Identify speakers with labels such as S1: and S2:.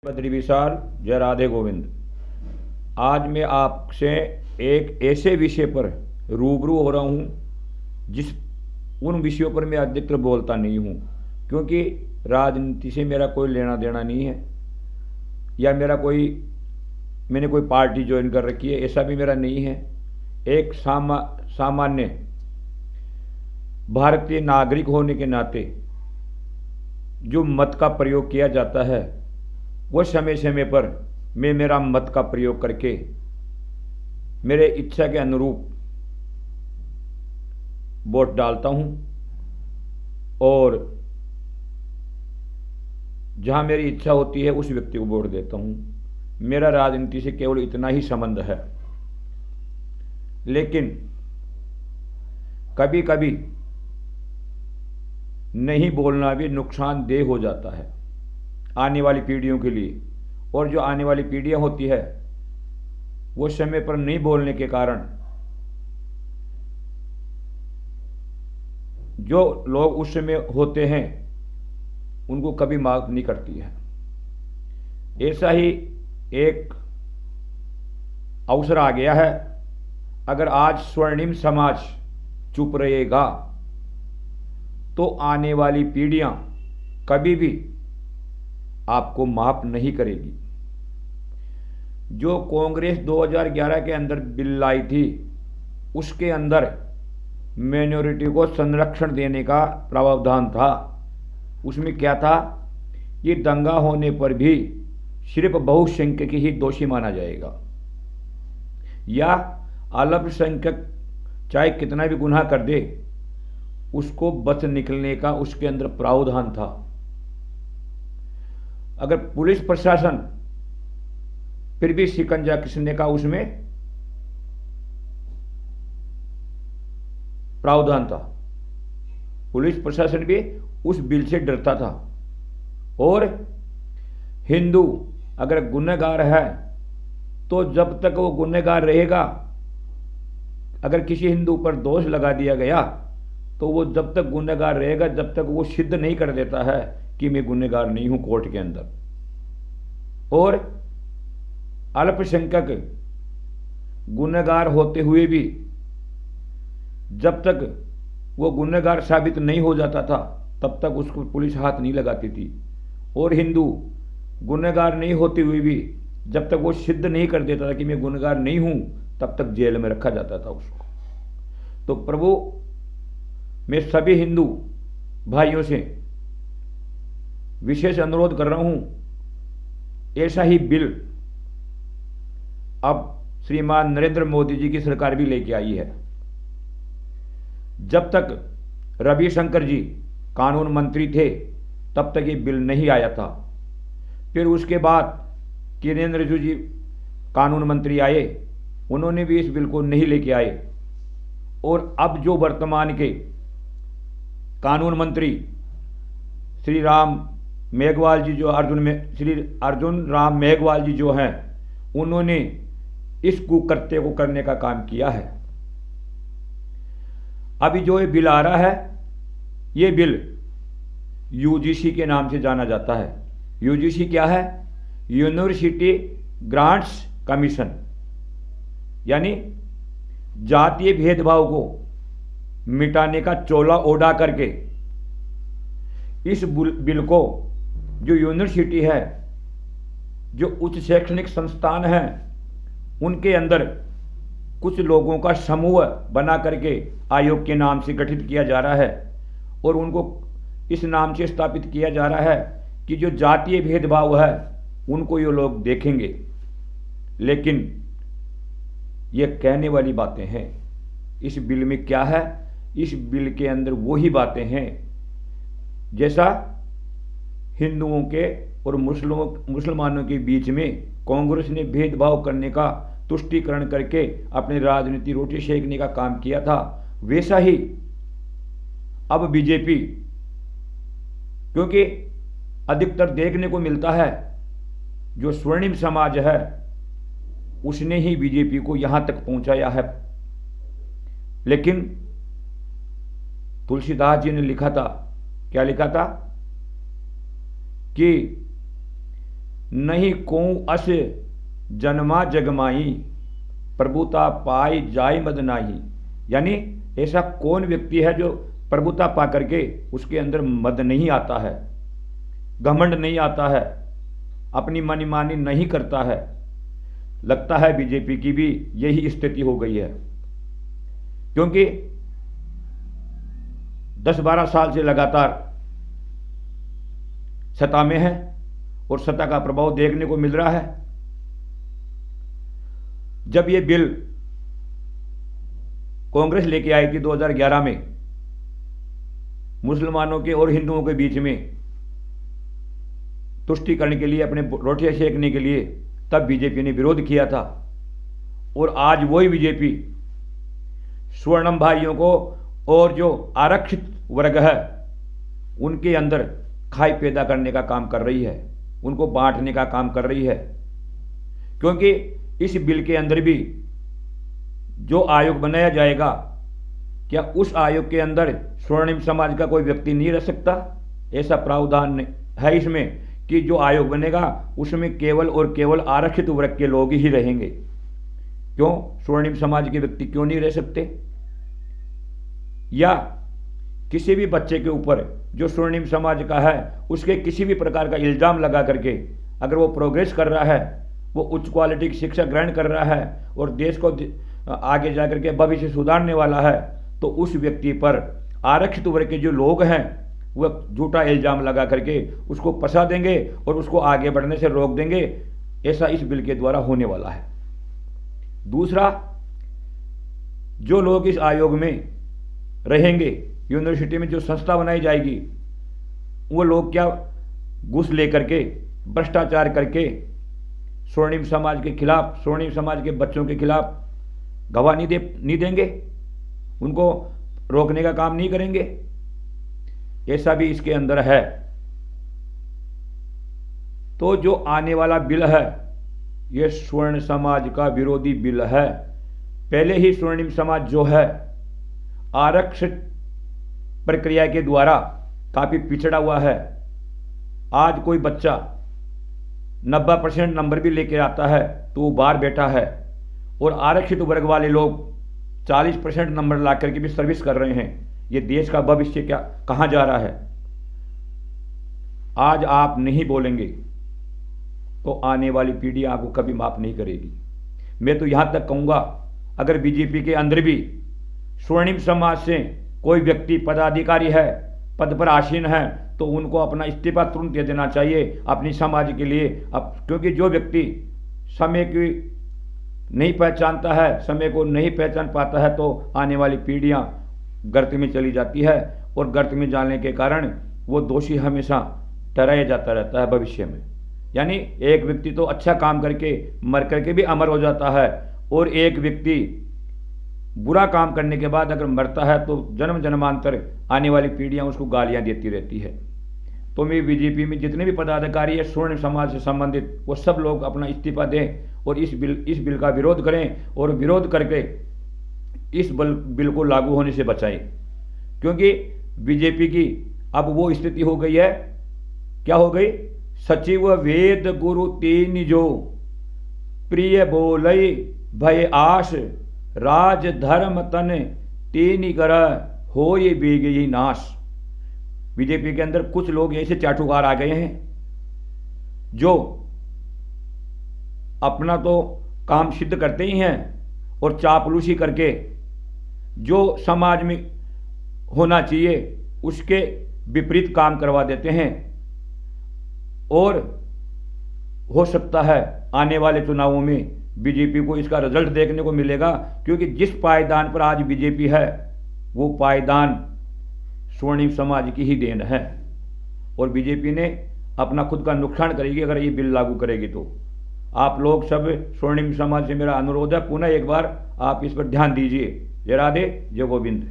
S1: बद्री विशाल। जय राधे गोविंद। आज मैं आपसे एक ऐसे विषय पर रूबरू हो रहा हूँ जिस उन विषयों पर मैं अधिकतर बोलता नहीं हूँ, क्योंकि राजनीति से मेरा कोई लेना देना नहीं है, या मैंने कोई पार्टी ज्वाइन कर रखी है, ऐसा भी मेरा नहीं है। एक सामान्य भारतीय नागरिक होने के नाते जो मत का प्रयोग किया जाता है, वह समय समय पर मैं मेरा मत का प्रयोग करके मेरे इच्छा के अनुरूप वोट डालता हूं, और जहां मेरी इच्छा होती है उस व्यक्ति को वोट देता हूं। मेरा राजनीति से केवल इतना ही संबंध है। लेकिन कभी कभी नहीं बोलना भी नुकसानदेह हो जाता है आने वाली पीढ़ियों के लिए, और जो आने वाली पीढ़ियां होती है वो समय पर नहीं बोलने के कारण जो लोग उस समय होते हैं उनको कभी माफ नहीं करती है। ऐसा ही एक अवसर आ गया है। अगर आज स्वर्णिम समाज चुप रहेगा तो आने वाली पीढ़ियां कभी भी आपको माफ नहीं करेगी। जो कांग्रेस 2011 के अंदर बिल लाई थी, उसके अंदर माइनॉरिटी को संरक्षण देने का प्रावधान था। उसमें क्या था? ये दंगा होने पर भी सिर्फ बहुसंख्यक ही दोषी माना जाएगा, या अल्पसंख्यक चाहे कितना भी गुनाह कर दे उसको बच निकलने का उसके अंदर प्रावधान था। अगर पुलिस प्रशासन फिर भी शिकंजा कसने का उसमें प्रावधान था। पुलिस प्रशासन भी उस बिल से डरता था। और हिंदू अगर गुनहगार है तो जब तक वो गुनहगार रहेगा, अगर किसी हिंदू पर दोष लगा दिया गया तो वो जब तक गुनहगार रहेगा, जब तक वो सिद्ध नहीं कर देता है कि मैं गुनहगार नहीं हूं कोर्ट के अंदर। और अल्पसंख्यक गुनहगार होते हुए भी जब तक वो गुनहगार साबित नहीं हो जाता था तब तक उसको पुलिस हाथ नहीं लगाती थी। और हिंदू गुनहगार नहीं होते हुए भी जब तक वो सिद्ध नहीं कर देता था कि मैं गुनहगार नहीं हूं, तब तक जेल में रखा जाता था उसको। तो प्रभु, मैं सभी हिंदू भाइयों से विशेष अनुरोध कर रहा हूं, ऐसा ही बिल अब श्रीमान नरेंद्र मोदी जी की सरकार भी लेके आई है। जब तक रविशंकर जी कानून मंत्री थे तब तक ये बिल नहीं आया था। फिर उसके बाद किरेन रिजिजू जी कानून मंत्री आए, उन्होंने भी इस बिल को नहीं लेके आए। और अब जो वर्तमान के कानून मंत्री श्री अर्जुन राम मेघवाल जी जो हैं, उन्होंने इस कुकृत्य को करने का काम किया है। अभी जो ये बिल आ रहा है, ये बिल यूजीसी के नाम से जाना जाता है। यूजीसी क्या है? यूनिवर्सिटी ग्रांट्स कमीशन, यानी जातीय भेदभाव को मिटाने का चोला ओढ़ा करके इस बिल को जो यूनिवर्सिटी है, जो उच्च शैक्षणिक संस्थान हैं, उनके अंदर कुछ लोगों का समूह बना करके आयोग के नाम से गठित किया जा रहा है, और उनको इस नाम से स्थापित किया जा रहा है कि जो जातीय भेदभाव है उनको ये लोग देखेंगे। लेकिन ये कहने वाली बातें हैं। इस बिल में क्या है? इस बिल के अंदर वही बातें हैं जैसा हिंदुओं के और मुसलमानों के बीच में कांग्रेस ने भेदभाव करने का तुष्टीकरण करके अपनी राजनीति रोटी सेकने का काम किया था, वैसा ही अब बीजेपी, क्योंकि अधिकतर देखने को मिलता है जो स्वर्णिम समाज है उसने ही बीजेपी को यहां तक पहुंचाया है। लेकिन तुलसीदास जी ने लिखा था, क्या लिखा था कि नहीं को अस जन्मा जगमाई, प्रभुता पाई जाय मद नाही। यानी ऐसा कौन व्यक्ति है जो प्रभुता पा करके उसके अंदर मद नहीं आता है, घमंड नहीं आता है, अपनी मनमानी नहीं करता है। लगता है बीजेपी की भी यही स्थिति हो गई है, क्योंकि 10-12 साल से लगातार सत्ता में है और सत्ता का प्रभाव देखने को मिल रहा है। जब ये बिल कांग्रेस लेके आई थी 2011 में मुसलमानों के और हिंदुओं के बीच में तुष्टीकरण के लिए, अपने रोटियां सेकने के लिए, तब बीजेपी ने विरोध किया था। और आज वही बीजेपी स्वर्णम भाइयों को और जो आरक्षित वर्ग है उनके अंदर खाई पैदा करने का काम कर रही है, उनको बांटने का काम कर रही है। क्योंकि इस बिल के अंदर भी जो आयोग बनाया जाएगा, क्या उस आयोग के अंदर स्वर्णिम समाज का कोई व्यक्ति नहीं रह सकता? ऐसा प्रावधान है इसमें कि जो आयोग बनेगा उसमें केवल और केवल आरक्षित वर्ग के लोग ही रहेंगे। क्यों स्वर्णिम समाज के व्यक्ति क्यों नहीं रह सकते? या किसी भी बच्चे के ऊपर जो स्वर्णिम समाज का है उसके किसी भी प्रकार का इल्ज़ाम लगा करके अगर वो प्रोग्रेस कर रहा है, वो उच्च क्वालिटी की शिक्षा ग्रहण कर रहा है और देश को आगे जाकर के भविष्य सुधारने वाला है, तो उस व्यक्ति पर आरक्षित वर्ग के जो लोग हैं वह झूठा इल्ज़ाम लगा करके उसको फंसा देंगे और उसको आगे बढ़ने से रोक देंगे। ऐसा इस बिल के द्वारा होने वाला है। दूसरा, जो लोग इस आयोग में रहेंगे, यूनिवर्सिटी में जो संस्था बनाई जाएगी, वो लोग क्या घूस लेकर के, भ्रष्टाचार करके स्वर्णिम समाज के खिलाफ, स्वर्णिम समाज के बच्चों के खिलाफ गवाह नहीं देंगे, उनको रोकने का काम नहीं करेंगे? ऐसा भी इसके अंदर है। तो जो आने वाला बिल है ये स्वर्ण समाज का विरोधी बिल है। पहले ही स्वर्णिम समाज जो है आरक्षित प्रक्रिया के द्वारा काफी पिछड़ा हुआ है। आज कोई बच्चा 90% नंबर भी लेके आता है तो वो बाहर बैठा है, और आरक्षित वर्ग वाले लोग 40% नंबर ला करके भी सर्विस कर रहे हैं। ये देश का भविष्य क्या कहाँ जा रहा है? आज आप नहीं बोलेंगे तो आने वाली पीढ़ी आपको कभी माफ नहीं करेगी। मैं तो यहां तक कहूंगा, अगर बीजेपी के अंदर भी स्वर्णिम समाज से कोई व्यक्ति पदाधिकारी है, पद पर आसीन है, तो उनको अपना इस्तीफा तुरंत दे देना चाहिए अपनी समाज के लिए। अब क्योंकि जो व्यक्ति समय की नहीं पहचानता है, समय को नहीं पहचान पाता है, तो आने वाली पीढ़ियां गर्त में चली जाती है, और गर्त में जाने के कारण वो दोषी हमेशा ठहराया जाता रहता है भविष्य में। यानी एक व्यक्ति तो अच्छा काम करके मर करके भी अमर हो जाता है, और एक व्यक्ति बुरा काम करने के बाद अगर मरता है तो जन्म जन्मांतर आने वाली पीढ़ियां उसको गालियां देती रहती है। तो मैं बीजेपी में जितने भी पदाधिकारी है स्वर्ण समाज से संबंधित, वो सब लोग अपना इस्तीफा दें और इस बिल का विरोध करें, और विरोध करके इस बिल को लागू होने से बचाएं। क्योंकि बीजेपी की अब वो स्थिति हो गई है, क्या हो गई? सचिव वेद गुरु तीन जो, प्रिय बोलई भय आश, राज धर्म तन तीन कर हो ये बेगई नाश। बीजेपी के अंदर कुछ लोग ऐसे चाटुकार आ गए हैं जो अपना तो काम सिद्ध करते ही हैं, और चापलूसी करके जो समाज में होना चाहिए उसके विपरीत काम करवा देते हैं। और हो सकता है आने वाले चुनावों में बीजेपी को इसका रिजल्ट देखने को मिलेगा, क्योंकि जिस पायदान पर आज बीजेपी है वो पायदान स्वर्णिम समाज की ही देन है, और बीजेपी ने अपना खुद का नुकसान करेगी अगर ये बिल लागू करेगी। तो आप लोग सब स्वर्णिम समाज से मेरा अनुरोध है, पुनः एक बार आप इस पर ध्यान दीजिए। जय राधे, जय गोविंद।